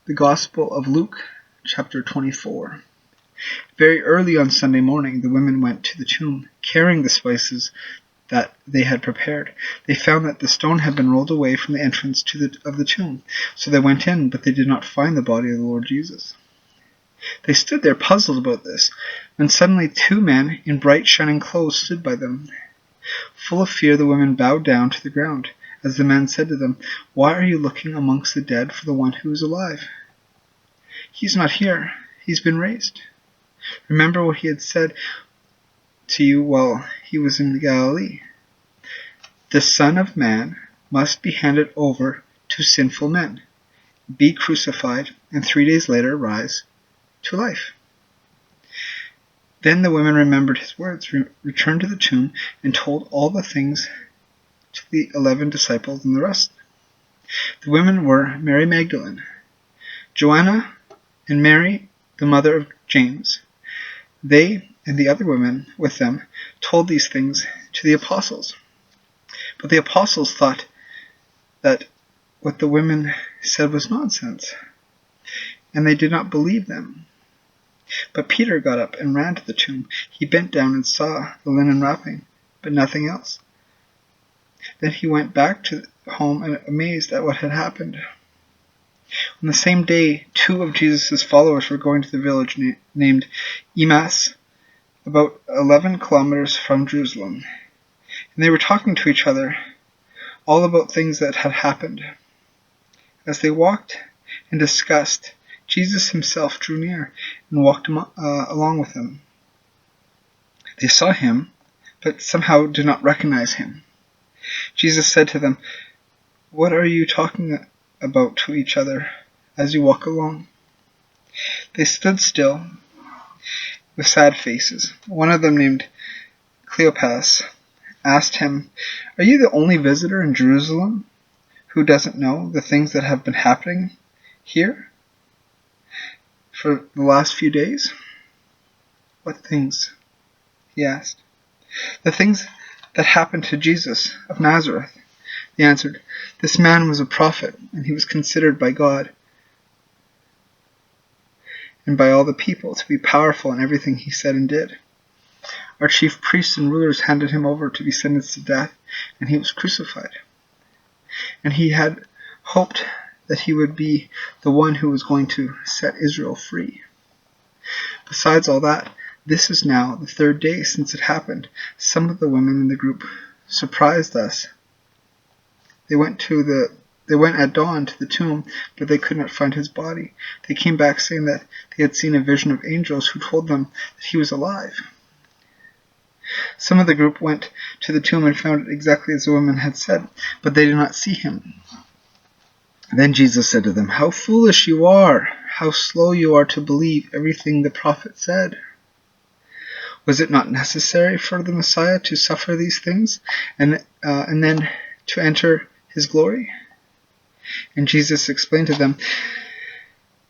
The Gospel of Luke, chapter 24. Very early on Sunday morning, the women went to the tomb, carrying the spices that they had prepared. They found that the stone had been rolled away from the entrance of the tomb. So they went in, but they did not find the body of the Lord Jesus. They stood there puzzled about this, when suddenly two men in bright shining clothes stood by them. Full of fear, the women bowed down to the ground. As the man said to them, "Why are you looking amongst the dead for the one who is alive? He's not here. He's been raised. Remember what he had said to you while he was in Galilee. The Son of Man must be handed over to sinful men, be crucified, and 3 days later rise to life." Then the women remembered his words, returned to the tomb, and told all the things to the 11 disciples and the rest. The women were Mary Magdalene, Joanna, and Mary, the mother of James. They and the other women with them told these things to the apostles. But the apostles thought that what the women said was nonsense, and they did not believe them. But Peter got up and ran to the tomb. He bent down and saw the linen wrapping, but nothing else. Then he went back to home amazed at what had happened. On the same day, 2 of Jesus' followers were going to the village named Emmaus, about 11 kilometers from Jerusalem. And they were talking to each other all about things that had happened. As they walked and discussed, Jesus himself drew near and walked along with them. They saw him, but somehow did not recognize him. Jesus said to them, "What are you talking about to each other as you walk along?" They stood still with sad faces. One of them, named Cleopas, asked him, "Are you the only visitor in Jerusalem who doesn't know the things that have been happening here for the last few days?" "What things?" he asked. "The things that happened to Jesus of Nazareth." They answered, "This man was a prophet, and he was considered by God and by all the people to be powerful in everything he said and did. Our chief priests and rulers handed him over to be sentenced to death, and he was crucified. And he had hoped that he would be the one who was going to set Israel free. Besides all that, this is now the 3rd day since it happened. Some of the women in the group surprised us. They went at dawn to the tomb, but they could not find his body. They came back saying that they had seen a vision of angels who told them that he was alive." Some of the group went to the tomb and found it exactly as the women had said, but they did not see him. Then Jesus said to them, "How foolish you are! How slow you are to believe everything the prophet said! Was it not necessary for the Messiah to suffer these things and then to enter his glory?" And Jesus explained to them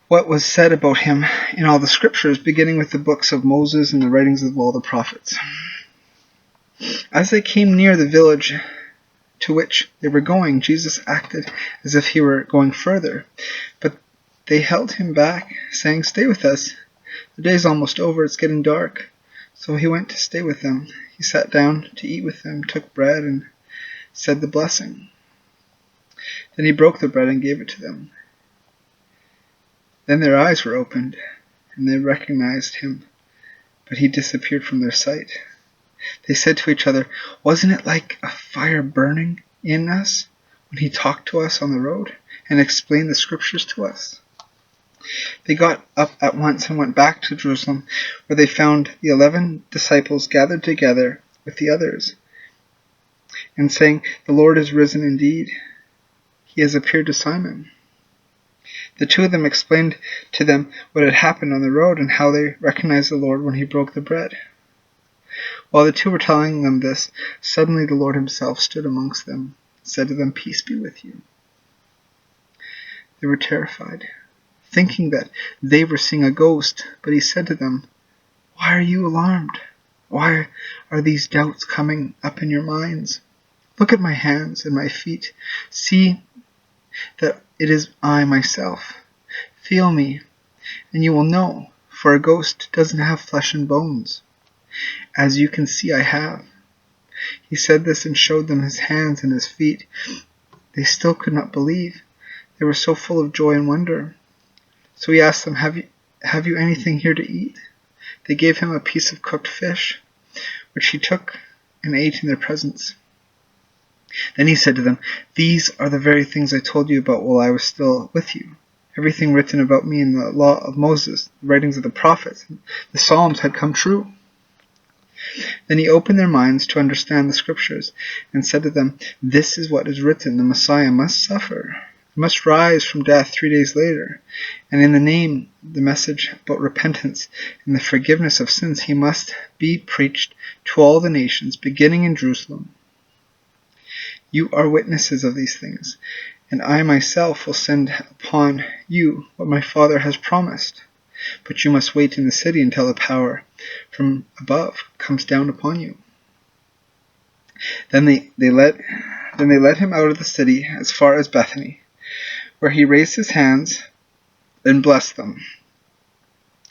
what was said about him in all the scriptures, beginning with the books of Moses and the writings of all the prophets. As they came near the village to which they were going, Jesus acted as if he were going further, but they held him back, saying, "Stay with us. The day's almost over. It's getting dark." So he went to stay with them. He sat down to eat with them, took bread, and said the blessing. Then he broke the bread and gave it to them. Then their eyes were opened, and they recognized him, but he disappeared from their sight. They said to each other, "Wasn't it like a fire burning in us when he talked to us on the road and explained the scriptures to us?" They got up at once and went back to Jerusalem, where they found the 11 disciples gathered together with the others, and saying, "The Lord is risen indeed. He has appeared to Simon." The 2 of them explained to them what had happened on the road and how they recognized the Lord when he broke the bread. While the 2 were telling them this, suddenly the Lord himself stood amongst them and said to them, "Peace be with you." They were terrified, thinking that they were seeing a ghost, but he said to them, "Why are you alarmed? Why are these doubts coming up in your minds? Look at my hands and my feet. See that it is I myself. Feel me, and you will know, for a ghost doesn't have flesh and bones, as you can see I have." He said this and showed them his hands and his feet. They still could not believe. They were so full of joy and wonder. So he asked them, Have you anything here to eat?" They gave him a piece of cooked fish, which he took and ate in their presence. Then he said to them, "These are the very things I told you about while I was still with you. Everything written about me in the law of Moses, the writings of the prophets, and the Psalms had come true." Then he opened their minds to understand the scriptures and said to them, "This is what is written: the Messiah must suffer, must rise from death 3 days later, and in the message about repentance and the forgiveness of sins, he must be preached to all the nations, beginning in Jerusalem. You are witnesses of these things, and I myself will send upon you what my Father has promised. But you must wait in the city until the power from above comes down upon you." Then they let him out of the city as far as Bethany, where he raised his hands and blessed them.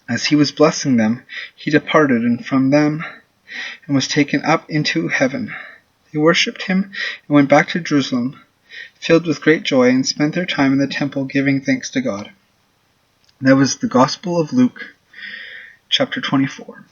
As he was blessing them, he departed from them and was taken up into heaven. They worshipped him and went back to Jerusalem, filled with great joy, and spent their time in the temple giving thanks to God. That was the Gospel of Luke, chapter 24.